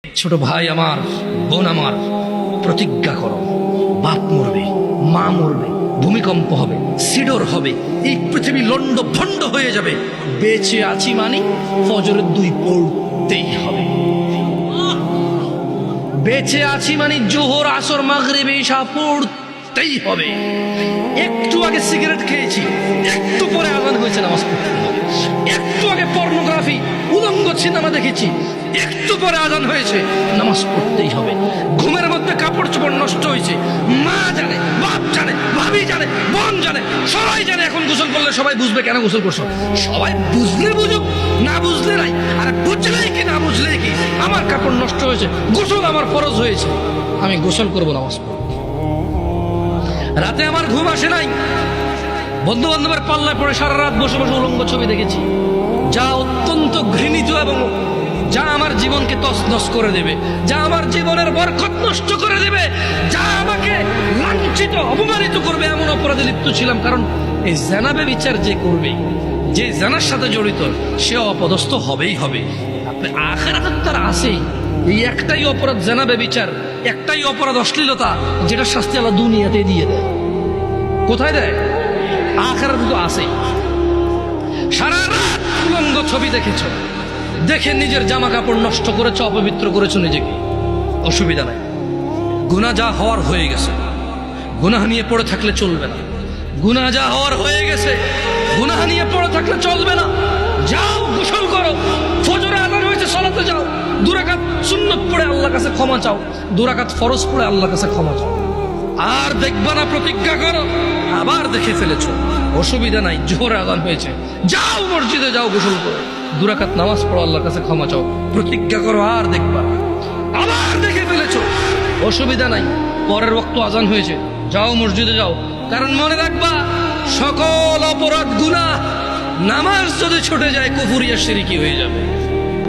ছোট ভাই আমার, বোন আমার, প্রতিজ্ঞা করো, বাপ মরবে, মা মরবে, ভূমিকম্প হবে, সিডর হবে, এই পৃথিবী লন্ড ভন্ড হয়ে যাবে, বেঁচে আছি মানে ফজরের 2 পড়তেই হবে। বেঁচে আছি মানে জোহর, আসর, মাগরিব, ইশা পড়তেই হবে। একটু আগে সিগারেট খেয়েছি, একটু পরে আজান হয়েছে, নামাজ পড়তে হবে। একটু আগে পর্নোগ্রাফি, উলঙ্গ সিনেমা দেখেছি, একটু পরে আজান হয়েছে, নামাজ পড়তেই হবে। ঘুমের মধ্যে কাপড় চোপড় নষ্ট হয়েছে, মা জানে, বাপ জানে, ভাবি জানে, বোন জানে, সবাই জানে। এখন গোসল করলে সবাই বুঝবে কেন গোসল করছো। সবাই বুঝলে বুঝুক, না বুঝলে নাই। আর বুঝলেই কি না বুঝলেই কি, আমার কাপড় নষ্ট হয়েছে, গোসল আমার ফরজ হয়েছে, আমি গোসল করবো, নামাজ পড়বো। রাতে আমার ঘুম আসে নাই, বন্ধু বান্ধবের পাল্লায় পড়ে সারা রাত বসে বসে উলঙ্গ ছবি দেখেছি, যা অত্যন্ত ঘৃণিত এবং যা আমার জীবনকে তছনছ করে দেবে, যা আমার জীবনের বরকত নষ্ট করে দেবে, যা আমাকে লাঞ্ছিত অপমানিত করবে, এমন অপরাধে লিপ্ত ছিলাম। কারণ এই জানাবে বিচার যে করবে, যে জানার সাথে জড়িত, সে অপদস্থ হবেই হবে। আপনি আখিরাতে তার আছেই। এই একটাই অপরাধ জানাবে বিচার, একটাই অপরাধ অশ্লীলতা, যেটা শাস্তি আল্লাহ দুনিয়াতে দিয়ে দেয়। কোথায় দেয়? আখিরাতে তো আছেই। সারা রাত উলঙ্গ ছবি দেখেছ, দেখে নিজের জামা কাপড় নষ্ট করেছ, অপবিত্র করেছ নিজেকে, অসুবিধা নাই। গুনাহ যা হওয়ার হয়ে গেছে, গুনাহ নিয়ে পড়ে থাকলে চলবে না। গুনাহ যা হওয়ার হয়ে গেছে, গুনাহ নিয়ে পড়ে থাকলে চলবে না। যাও গোসল করো, ফজরে আযান হয়েছে, সালাতে যাও, 2 রাকাত সুন্নত পড়ে আল্লাহর কাছে ক্ষমা চাও, 2 রাকাত ফরজ পড়ে আল্লাহর কাছে ক্ষমা চাও। আর দেখবা না, প্রতিজ্ঞা করো। আবার দেখে ফেলেছো, অসুবিধা নাই, জোহর আযান হয়েছে, যাও মসজিদে, যাও গোসল করো, 2 রাকাত নামাজ পড়ো, আল্লাহর কাছে ক্ষমা চাও, প্রতিজ্ঞা করো। আর দেখবা না। আবার দেখে ফেলেছো, অসুবিধা নাই, পরের ওয়াক্ত আযান হয়েছে, যাও মসজিদে যাও। কারণ মনে রাখবা, সকল অপরাধ গুনাহ নামাজ যদি ছুটে যায়, কুফরিয়া শিরকি হয়ে যাবে।